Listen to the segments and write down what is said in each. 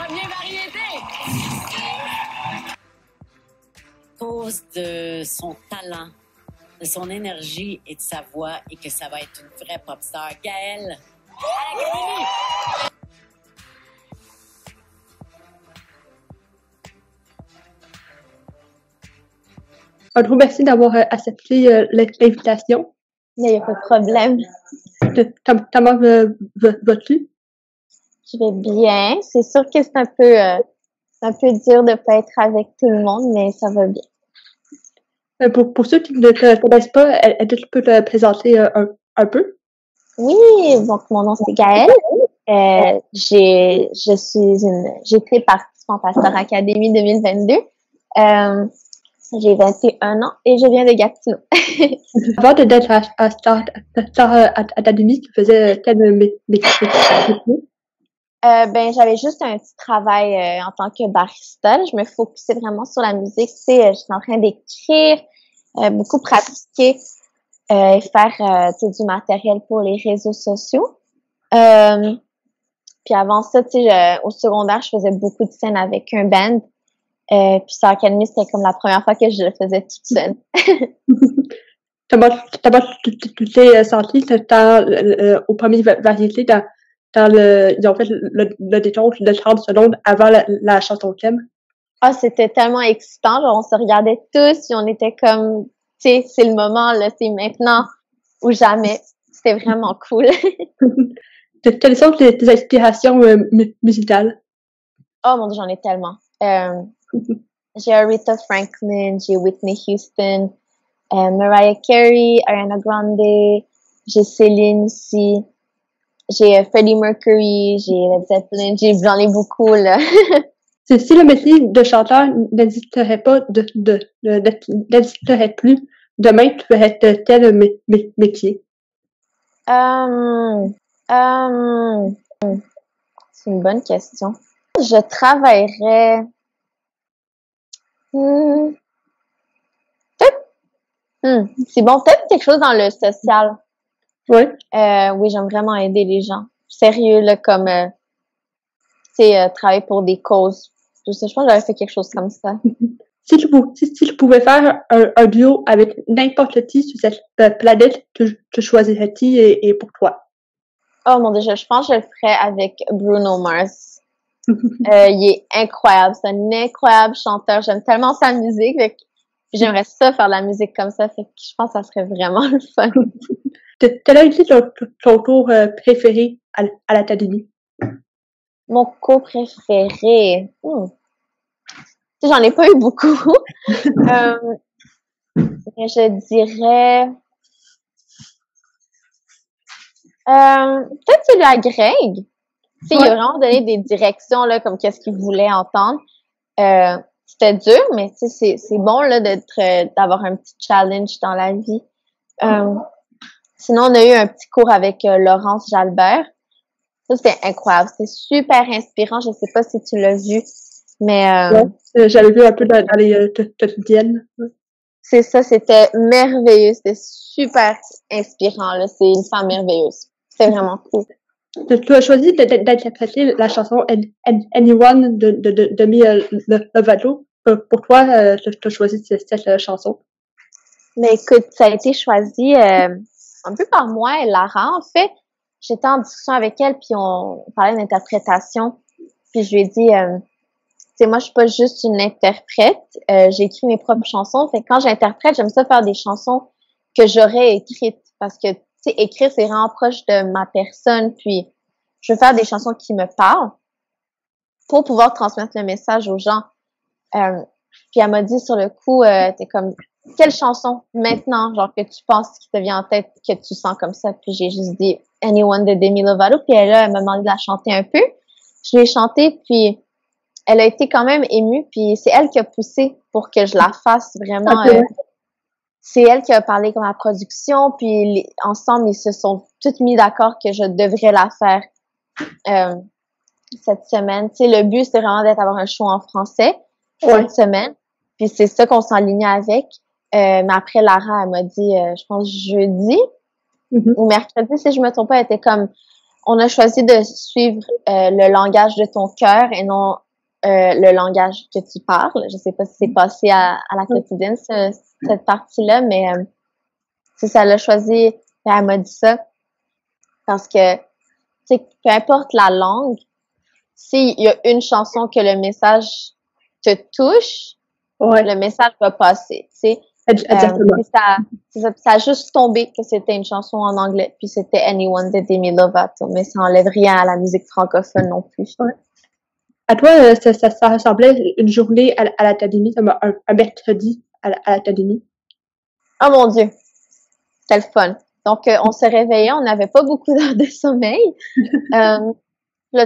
Premier variété! À cause de son talent, de son énergie et de sa voix, et que ça va être une vraie pop star. Gaëlle, à l'Académie! Un gros merci d'avoir accepté l'invitation. Mais il n'y a pas de problème. Comment vas-tu? Je vais bien. C'est sûr que c'est un peu dur de ne pas être avec tout le monde, mais ça va bien. Pour ceux qui ne te connaissent pas, est-ce que tu peux te présenter un peu? Oui, donc mon nom c'est Gaëlle. J'ai été participante à Star Academy 2022. J'ai 21 ans et je viens de Gatineau. Avant d'être à Star Academy, tu faisais quel métier? J'avais juste un petit travail en tant que barista. Je me focusais vraiment sur la musique. Tu sais, j'étais en train d'écrire, beaucoup pratiquer et faire du matériel pour les réseaux sociaux. Puis avant ça, tu sais, au secondaire, je faisais beaucoup de scènes avec un band. Puis Star Academy, c'était comme la première fois que je le faisais toute seule. Comment tu t'es senti au premier variété ils ont fait le décompte de 30 secondes avant la chanson thème? Ah, c'était tellement excitant. Genre, on se regardait tous et on était comme, tu sais, c'est le moment, là, c'est maintenant ou jamais. C'était vraiment cool. Quelles sont tes inspirations musicales? Oh mon Dieu, j'en ai tellement. J'ai Aretha Franklin, j'ai Whitney Houston, Mariah Carey, Ariana Grande, j'ai Céline aussi, j'ai Freddie Mercury, j'ai Led Zeppelin, j'en ai beaucoup, là. Si le métier de chanteur n'existerait plus, demain, tu ferais quel métier? C'est une bonne question. Je travaillerais... C'est bon, peut-être quelque chose dans le social. Oui. Oui, j'aime vraiment aider les gens. Sérieux, là, comme, travailler pour des causes. Je pense que j'aurais fait quelque chose comme ça. Si tu pouvais faire un duo avec n'importe qui sur cette planète, tu choisirais qui et pourquoi? Oh mon Dieu, je pense que je le ferais avec Bruno Mars. Il est incroyable, c'est un incroyable chanteur. J'aime tellement sa musique. J'aimerais ça faire de la musique comme ça. Fait que je pense que ça serait vraiment le fun. Quel a été ton cours préféré à l'Académie? Mon cours préféré? J'en ai pas eu beaucoup. Mais je dirais... peut-être celui à Greg. Tu sais, il a vraiment donné des directions, là, comme qu'est-ce qu'il voulait entendre. C'était dur, mais tu sais, c'est bon, là, d'avoir un petit challenge dans la vie. Sinon, on a eu un petit cours avec Laurence Jalbert. Ça, c'était incroyable. C'était super inspirant. Je sais pas si tu l'as vu, mais... j'avais vu un peu dans les quotidiennes. C'est ça, c'était merveilleux. C'était super inspirant, là. C'est une femme merveilleuse. C'était vraiment cool. Tu as choisi d'interpréter la chanson Anyone de Demi Lovato. Pourquoi tu as choisi cette chanson? Mais écoute, ça a été choisi un peu par moi et Lara, en fait. J'étais en discussion avec elle, puis on parlait d'interprétation. Puis je lui ai dit, tu sais, moi, je suis pas juste une interprète. J'ai écrit mes propres chansons. Fait que quand j'interprète, j'aime ça faire des chansons que j'aurais écrites. Parce que, tu sais, écrire, c'est vraiment proche de ma personne. Puis, je veux faire des chansons qui me parlent pour pouvoir transmettre le message aux gens. Puis, elle m'a dit sur le coup, t'es comme, quelle chanson maintenant, genre, que tu penses qui te vient en tête, que tu sens comme ça? Puis, j'ai juste dit Anyone de Demi Lovato. Puis, elle m'a demandé de la chanter un peu. Je l'ai chantée, puis elle a été quand même émue, puis c'est elle qui a poussé pour que je la fasse vraiment. Okay. C'est elle qui a parlé comme la production, puis ensemble, ils se sont tous mis d'accord que je devrais la faire cette semaine. Tu sais, le but, c'est vraiment d'avoir un show en français cette semaine, puis c'est ça qu'on s'enlignait avec. Mais après, Lara, elle m'a dit, je pense jeudi ou mercredi, si je me trompe pas, elle était comme, on a choisi de suivre le langage de ton cœur et non le langage que tu parles. Je sais pas si c'est passé à la quotidienne, cette partie-là, mais si ça l'a choisi, ben, elle m'a dit ça. Parce que, tu sais, peu importe la langue, s'il y a une chanson que le message te touche, le message va passer, tu sais. Exactement. Ça a juste tombé que c'était une chanson en anglais, puis c'était Anyone de Demi Lovato, mais ça enlève rien à la musique francophone non plus. Ouais. À toi, ça ressemblait une journée à l'académie, comme un mercredi à l'académie? Oh mon Dieu! C'était le fun. Donc, on se réveillait, on n'avait pas beaucoup d'heures de sommeil. Là,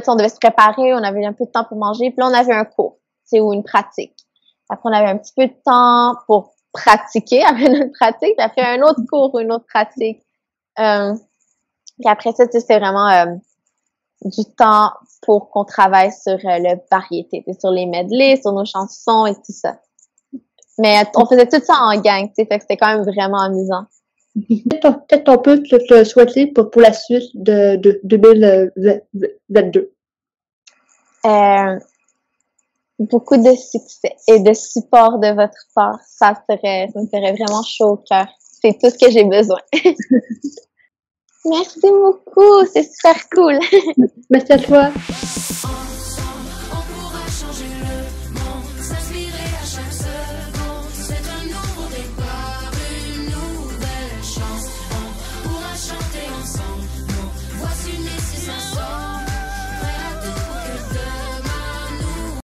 on devait se préparer, on avait un peu de temps pour manger, puis là, on avait un cours, ou une pratique. Après, on avait un petit peu de temps pour pratiquer avec notre pratique, puis après, un autre cours ou une autre pratique. Puis après ça, c'est vraiment du temps pour qu'on travaille sur le variété, sur les medleys, sur nos chansons et tout ça. Mais on faisait tout ça en gang, fait que c'était quand même vraiment amusant. Peut-être on peut te souhaiter pour la suite de 2022. Beaucoup de succès et de support de votre part. Ça me ferait vraiment chaud au cœur. C'est tout ce que j'ai besoin. Merci beaucoup, c'est super cool. Merci à toi.